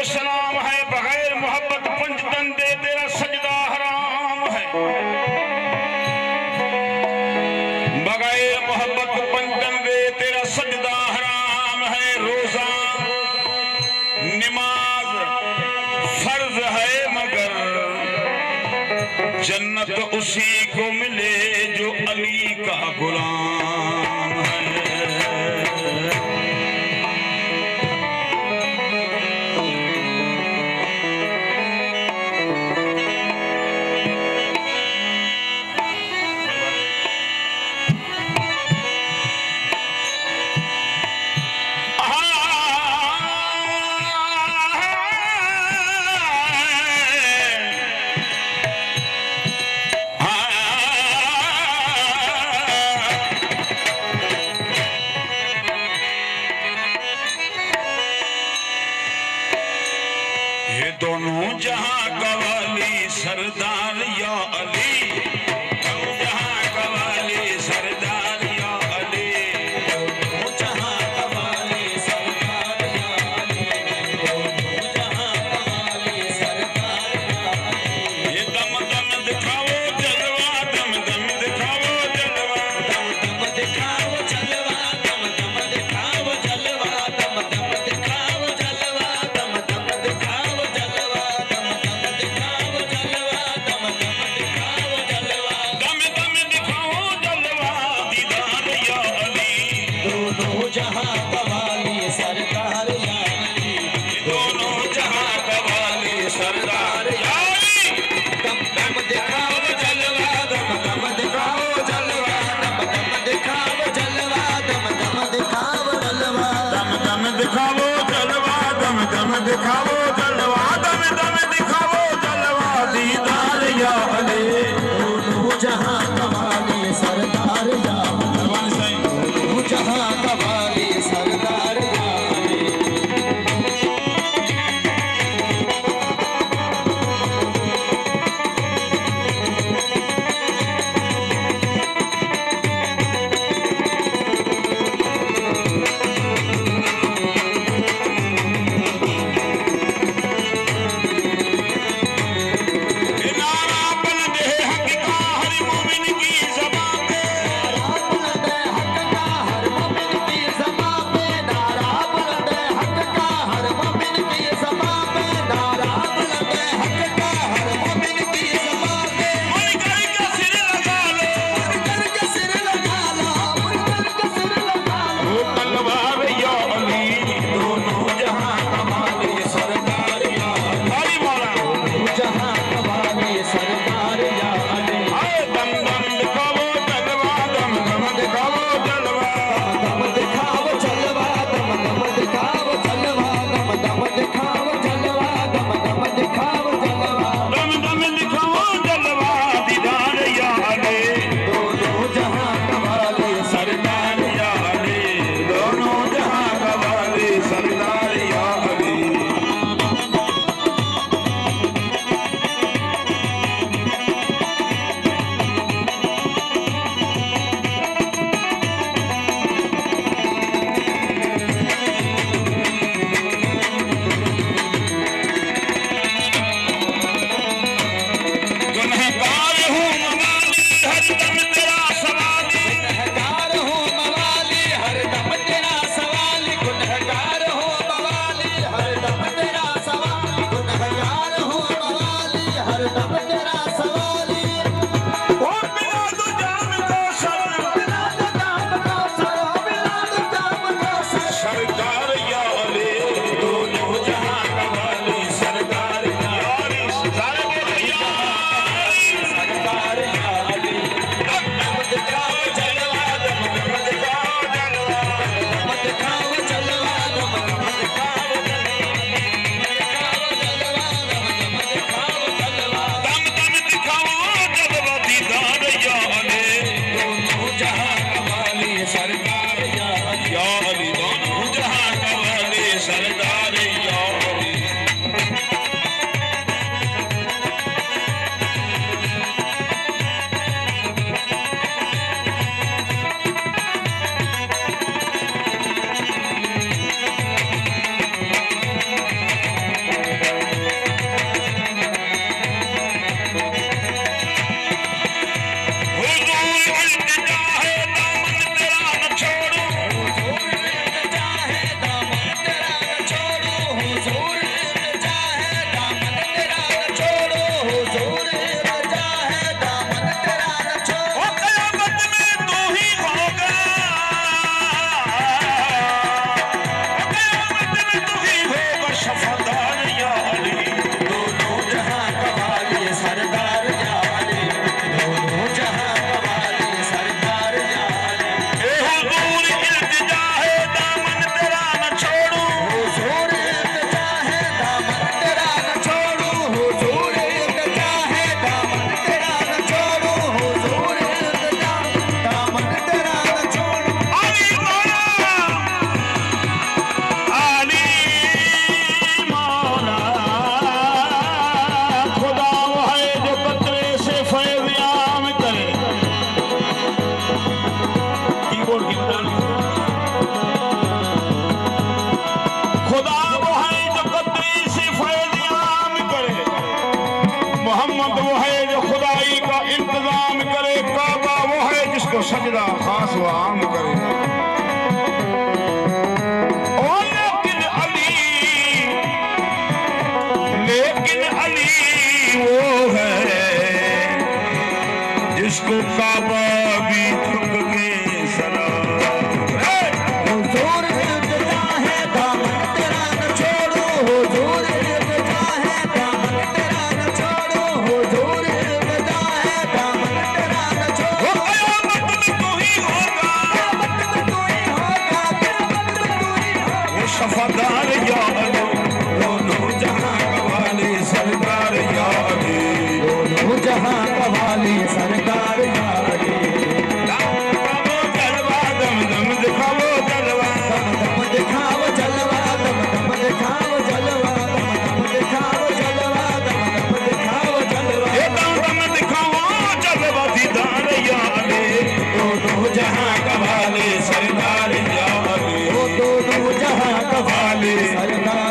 सलाम है, बगैर मोहब्बत पंजतन दे तेरा सजदा हराम है। बगैर मोहब्बत पंजतन दे तेरा सजदा हराम है। रोजा नमाज फर्ज है, मगर जन्नत उसी को मिले जो अली का गुलाम है। ये दोनों जहां कवाली सरदार या अली, दोनों जहां कवाली सरदार या अली, दोनों जहां कवाली सरदार या अली, दोनों जहां कवाली सरदार या अली। ये दम दम दिखाओ जलवा, दम दम दिखाओ जलवा, दम दम दिखाओ जलवा, दम दम दिखाओ जलवा, दम दम दिखाओ जलवा, दम दम दिखाओ जहां कवाली सरदार या अली, दोनों जहां कवाली सरदार या अली। दम दम दिखाओ जलवा, दम दम दिखाओ जलवा, दम दम दिखाओ जलवा, दम दम दिखाओ जलवा, दम दम दिखाओ जलवा, दम दम दिखाओ जलवा, दम दम दिखाओ जलवा, दीदार या अली। दोनों जहां कवाली सरदार या अली, दोनों जहां कवाली सरदार। सो आम करे। ओ लेकिन अली वो है जिसको काबा भी थक के सरा। हुजूर इब्तिदा है दामन तेरा न छोड़ो, हुजूर इब्तिदा है दामन तेरा न छोड़ो, हुजूर इब्तिदा है दामन तेरा न छोड़ो। क़यामत में तू ही होगा, क़यामत में तू ही होगा, क़यामत में तू ही होगा। वो शफादार या अली, दोनों जहां का वाली सरदार या अली, दोनों जहां का वाली सरकार या अली। दिखाओ जलवा दम दम दिखाओ जलवा, दम दिखाओ जलवा, दम दिखाओ जलवा, दम दिखाओ जलवा, दम दिखाओ जलवा। ये दम दिखाओ जलवा दीदार या अली, दोनों जहां का वाली सरदार या अली, वो दोनों जहां का वाली सरकार